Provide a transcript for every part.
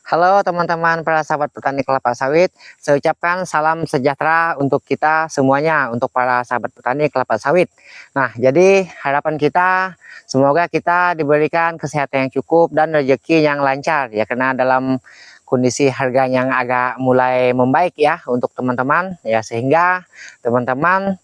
Halo teman-teman para sahabat petani kelapa sawit, saya ucapkan salam sejahtera untuk kita semuanya, untuk para sahabat petani kelapa sawit. Nah, jadi harapan kita semoga kita diberikan kesehatan yang cukup dan rezeki yang lancar ya, karena dalam kondisi harga yang agak mulai membaik ya untuk teman-teman ya, sehingga teman-teman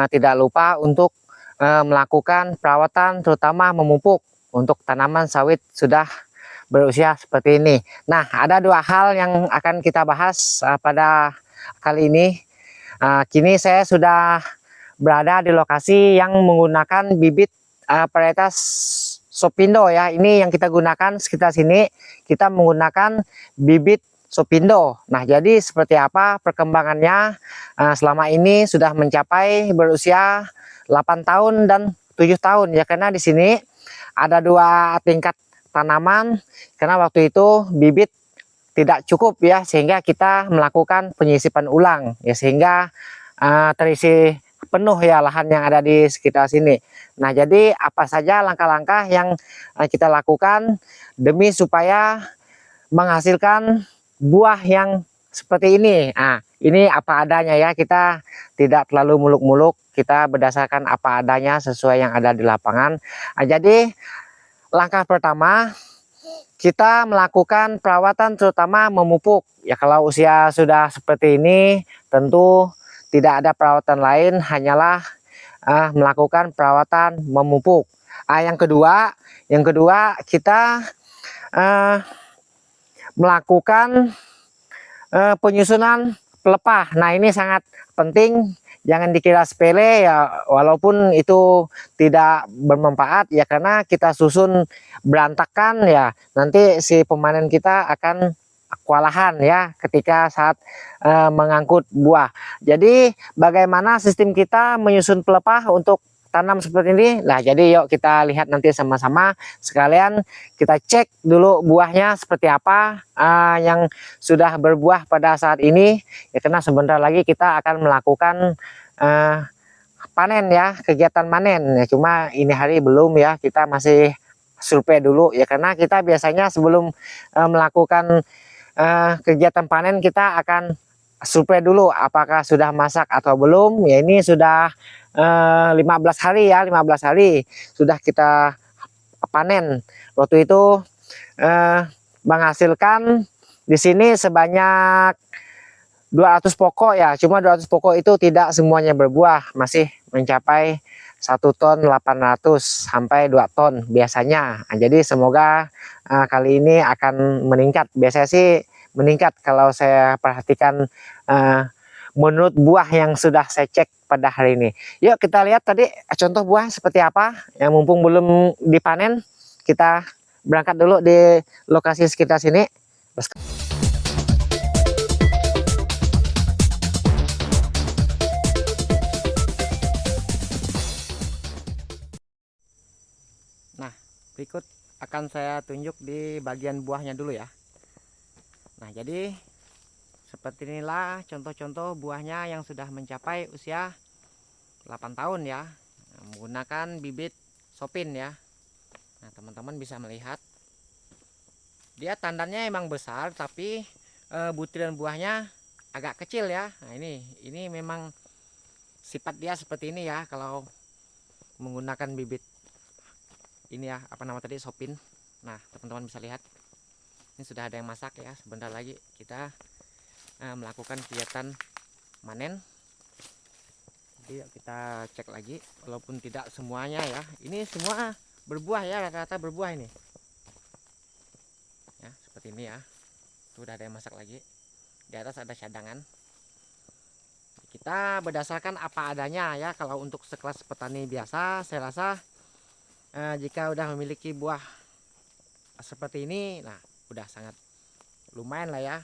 tidak lupa untuk melakukan perawatan terutama memupuk untuk tanaman sawit sudah berusia seperti ini. Nah, ada dua hal yang akan kita bahas pada kali ini. Kini saya sudah berada di lokasi yang menggunakan bibit varietas Sopindo ya. Ini yang kita gunakan sekitar sini. Kita menggunakan bibit Sopindo. Nah, jadi seperti apa perkembangannya selama ini sudah mencapai berusia 8 tahun dan 7 tahun ya, karena di sini ada dua tingkat tanaman karena waktu itu bibit tidak cukup ya, sehingga kita melakukan penyisipan ulang ya, sehingga terisi penuh ya lahan yang ada di sekitar sini. Nah, jadi apa saja langkah-langkah yang kita lakukan demi supaya menghasilkan buah yang seperti ini. Nah, ini apa adanya ya, kita tidak terlalu muluk-muluk, kita berdasarkan apa adanya sesuai yang ada di lapangan. Jadi langkah pertama, kita melakukan perawatan terutama memupuk. Ya, kalau usia sudah seperti ini, tentu tidak ada perawatan lain, hanyalah melakukan perawatan memupuk. Yang kedua kita melakukan penyusunan pelepah. Nah, ini sangat penting. Jangan dikira sepele ya, walaupun itu tidak bermanfaat ya, karena kita susun berantakan ya, nanti si pemanen kita akan kewalahan ya ketika saat mengangkut buah. Jadi bagaimana sistem kita menyusun pelepah untuk tanam seperti ini? Nah, jadi yuk kita lihat nanti sama-sama, sekalian kita cek dulu buahnya seperti apa yang sudah berbuah pada saat ini ya, karena sebentar lagi kita akan melakukan panen ya, kegiatan panen ya. Cuma ini hari belum ya, kita masih survei dulu ya, karena kita biasanya sebelum melakukan kegiatan panen kita akan survei dulu apakah sudah masak atau belum ya. Ini sudah 15 hari ya, 15 hari sudah kita panen. Waktu itu menghasilkan di sini sebanyak 200 pokok ya, cuma 200 pokok itu tidak semuanya berbuah, masih mencapai 1 ton 800 sampai 2 ton biasanya. Nah, jadi semoga kali ini akan meningkat. Biasanya sih meningkat kalau saya perhatikan menurut buah yang sudah saya cek pada hari ini. Yuk kita lihat tadi contoh buah seperti apa yang mumpung belum dipanen. Kita berangkat dulu di lokasi sekitar sini. Nah, berikut akan saya tunjuk di bagian buahnya dulu ya. Nah, jadi seperti inilah contoh-contoh buahnya yang sudah mencapai usia 8 tahun ya, menggunakan bibit Sopin ya. Nah, teman-teman bisa melihat dia tandannya emang besar, tapi butiran buahnya agak kecil ya. Nah, ini memang sifat dia seperti ini ya, kalau menggunakan bibit ini ya, apa nama tadi, Sopin. Nah, teman-teman bisa lihat ini sudah ada yang masak ya. Sebentar lagi kita melakukan kegiatan manen. Jadi kita cek lagi, walaupun tidak semuanya ya, ini semua berbuah ya, rata-rata berbuah ini ya, seperti ini ya. Sudah ada yang masak lagi, di atas ada cadangan. Kita berdasarkan apa adanya ya. Kalau untuk sekelas petani biasa, saya rasa jika udah memiliki buah seperti ini, nah udah sangat lumayan lah ya,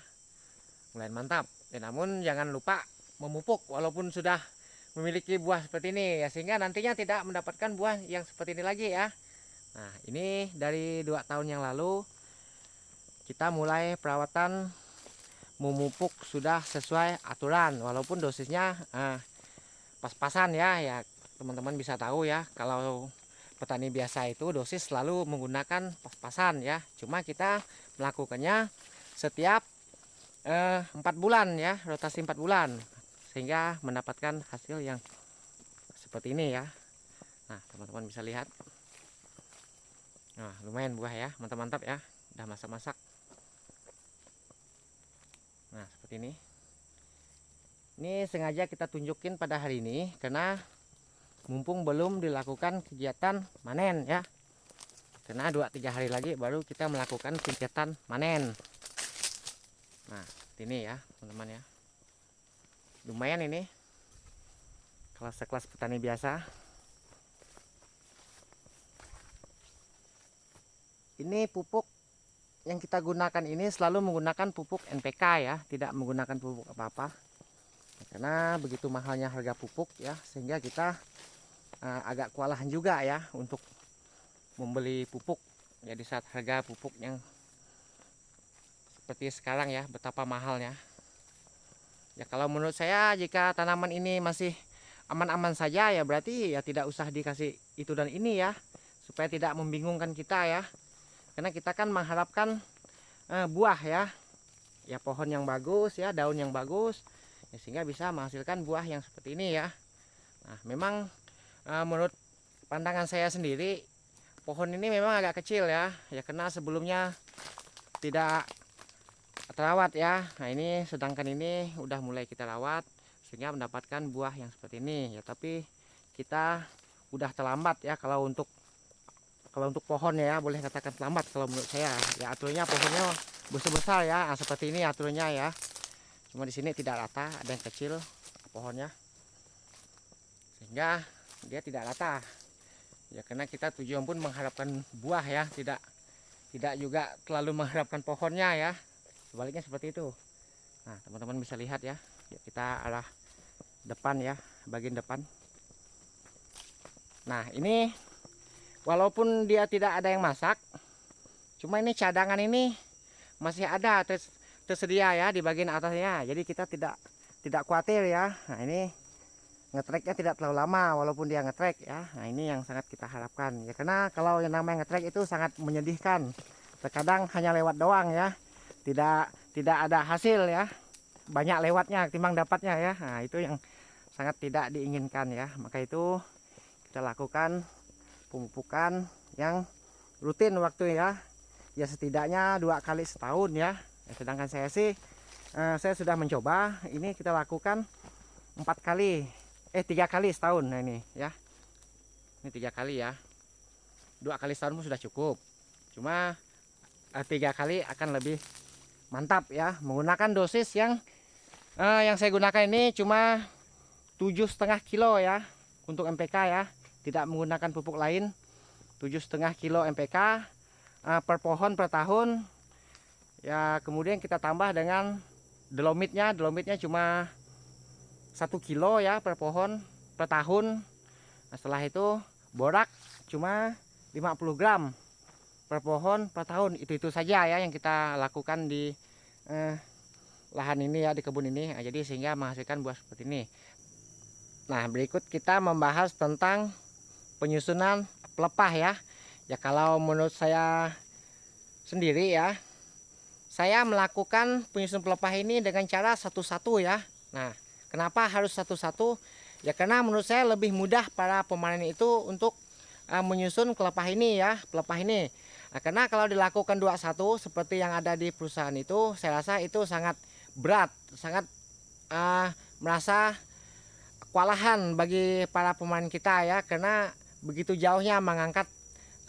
lumayan mantap. Namun jangan lupa memupuk walaupun sudah memiliki buah seperti ini ya, sehingga nantinya tidak mendapatkan buah yang seperti ini lagi ya. Nah, ini dari 2 tahun yang lalu kita mulai perawatan memupuk sudah sesuai aturan, walaupun dosisnya pas-pasan ya. Teman-teman bisa tahu ya, kalau petani biasa itu dosis selalu menggunakan pas-pasan ya. Cuma kita melakukannya setiap 4 bulan ya, rotasi 4 bulan, sehingga mendapatkan hasil yang seperti ini ya. Nah, teman-teman bisa lihat. Nah, lumayan buah ya, mantap-mantap ya, udah masak-masak. Nah, seperti ini. Ini sengaja kita tunjukin pada hari ini karena mumpung belum dilakukan kegiatan manen ya. Karena 2-3 hari lagi baru kita melakukan kegiatan manen. Nah, ini ya, teman-teman ya. Lumayan ini. Kelas-kelas petani biasa. Ini pupuk yang kita gunakan ini selalu menggunakan pupuk NPK ya, tidak menggunakan pupuk apa-apa. Karena begitu mahalnya harga pupuk ya, sehingga kita agak kewalahan juga ya untuk membeli pupuk. Jadi saat harga pupuk yang seperti sekarang ya, betapa mahalnya. Ya kalau menurut saya jika tanaman ini masih aman-aman saja ya berarti ya tidak usah dikasih itu dan ini ya, supaya tidak membingungkan kita ya. Karena kita kan mengharapkan buah ya pohon yang bagus ya, daun yang bagus ya, sehingga bisa menghasilkan buah yang seperti ini ya. Nah, memang menurut pandangan saya sendiri pohon ini memang agak kecil ya karena sebelumnya tidak terawat ya. Nah, ini sedangkan ini udah mulai kita rawat sehingga mendapatkan buah yang seperti ini ya, tapi kita udah terlambat ya kalau untuk pohon ya, boleh katakan terlambat kalau menurut saya ya. Aturnya pohonnya besar-besar ya, seperti ini aturnya ya, cuma di sini tidak rata, ada yang kecil pohonnya sehingga dia tidak rata ya. Karena kita tujuan pun mengharapkan buah ya, tidak juga terlalu mengharapkan pohonnya ya, sebaliknya seperti itu. Nah, teman-teman bisa lihat ya, kita arah depan ya, bagian depan. Nah, ini walaupun dia tidak ada yang masak, cuma ini cadangan ini masih ada tersedia ya di bagian atasnya. Jadi kita tidak khawatir ya. Nah, ini ngetreknya tidak terlalu lama walaupun dia ngetrek ya. Nah, ini yang sangat kita harapkan ya, karena kalau yang namanya ngetrek itu sangat menyedihkan. Terkadang hanya lewat doang ya, tidak ada hasil ya, banyak lewatnya timbang dapatnya ya. Nah, itu yang sangat tidak diinginkan ya. Maka itu kita lakukan pemupukan yang rutin waktu ya setidaknya 2 kali setahun ya. Sedangkan saya sih saya sudah mencoba ini, kita lakukan 3 kali setahun. Nah, ini ya, ini 3 kali ya, 2 kali setahun pun sudah cukup, cuma 3 kali akan lebih mantap ya. Menggunakan dosis yang saya gunakan ini cuma 7,5 kilo ya untuk NPK ya, tidak menggunakan pupuk lain. 7,5 kilo NPK per pohon per tahun ya. Kemudian kita tambah dengan dolomitnya cuma 1 kilo ya per pohon per tahun. Nah, setelah itu borak cuma 50 gram per pohon per tahun. Itu saja ya yang kita lakukan di lahan ini ya, di kebun ini. Nah, jadi sehingga menghasilkan buah seperti ini. Nah, berikut kita membahas tentang penyusunan pelepah ya. Ya kalau menurut saya sendiri ya, saya melakukan penyusunan pelepah ini dengan cara satu-satu ya. Nah, kenapa harus satu-satu? Ya karena menurut saya lebih mudah para pemanen itu untuk menyusun pelepah ini ya, pelepah ini. Nah, karena kalau dilakukan 2-1 seperti yang ada di perusahaan itu, saya rasa itu sangat berat, sangat merasa kewalahan bagi para pemanen kita ya, karena begitu jauhnya mengangkat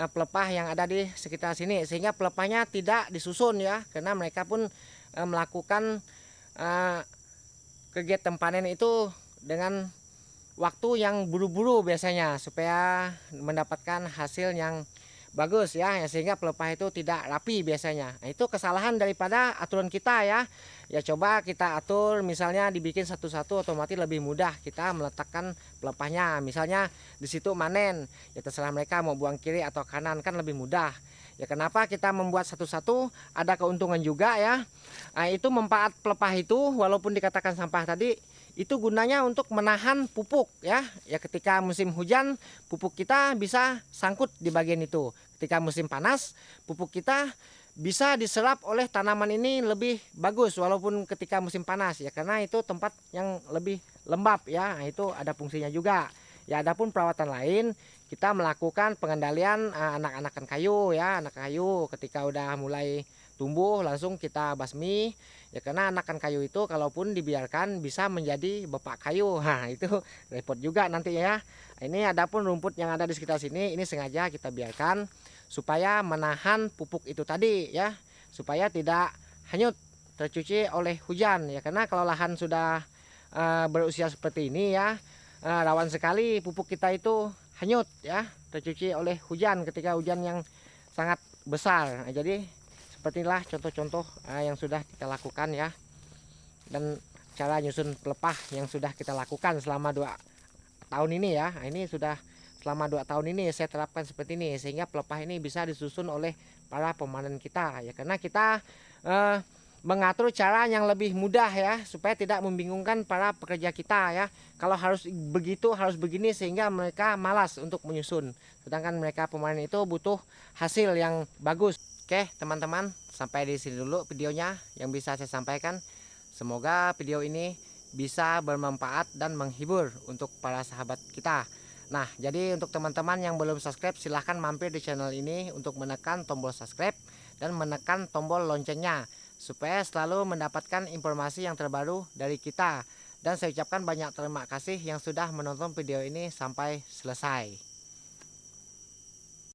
pelepah yang ada di sekitar sini, sehingga pelepahnya tidak disusun ya, karena mereka pun melakukan kegiatan panen itu dengan waktu yang buru-buru biasanya supaya mendapatkan hasil yang bagus ya, sehingga pelepah itu tidak rapi biasanya. Nah, itu kesalahan daripada aturan kita ya. Ya coba kita atur, misalnya dibikin satu-satu, otomatis lebih mudah kita meletakkan pelepahnya. Misalnya di situ manen, ya terserah mereka mau buang kiri atau kanan, kan lebih mudah. Ya kenapa kita membuat satu-satu, ada keuntungan juga ya. Nah, itu manfaat pelepah itu walaupun dikatakan sampah tadi, itu gunanya untuk menahan pupuk ya. Ya ketika musim hujan pupuk kita bisa sangkut di bagian itu. Ketika musim panas pupuk kita bisa diserap oleh tanaman ini lebih bagus walaupun ketika musim panas ya, karena itu tempat yang lebih lembab ya. Nah, itu ada fungsinya juga. Ya, adapun perawatan lain kita melakukan pengendalian anak-anakan kayu ya, anak kayu ketika udah mulai tumbuh langsung kita basmi ya, karena anakan kayu itu kalaupun dibiarkan bisa menjadi bapak kayu. Nah, itu repot juga nanti ya. Ini adapun rumput yang ada di sekitar sini ini sengaja kita biarkan supaya menahan pupuk itu tadi ya, supaya tidak hanyut tercuci oleh hujan ya, karena kalau lahan sudah berusia seperti ini ya, rawan sekali pupuk kita itu hanyut ya, tercuci oleh hujan ketika hujan yang sangat besar. Nah, jadi sepertilah contoh-contoh yang sudah kita lakukan ya, dan cara nyusun pelepah yang sudah kita lakukan selama 2 tahun ini ya. Nah, ini sudah selama 2 tahun ini saya terapkan seperti ini, sehingga pelepah ini bisa disusun oleh para pemanen kita ya, karena kita mengatur cara yang lebih mudah ya, supaya tidak membingungkan para pekerja kita ya. Kalau harus begitu, harus begini, sehingga mereka malas untuk menyusun, sedangkan mereka pemanen itu butuh hasil yang bagus. Oke teman-teman, sampai di sini dulu videonya yang bisa saya sampaikan. Semoga video ini bisa bermanfaat dan menghibur untuk para sahabat kita. Nah, jadi untuk teman-teman yang belum subscribe, silahkan mampir di channel ini untuk menekan tombol subscribe dan menekan tombol loncengnya, supaya selalu mendapatkan informasi yang terbaru dari kita. Dan saya ucapkan banyak terima kasih yang sudah menonton video ini sampai selesai.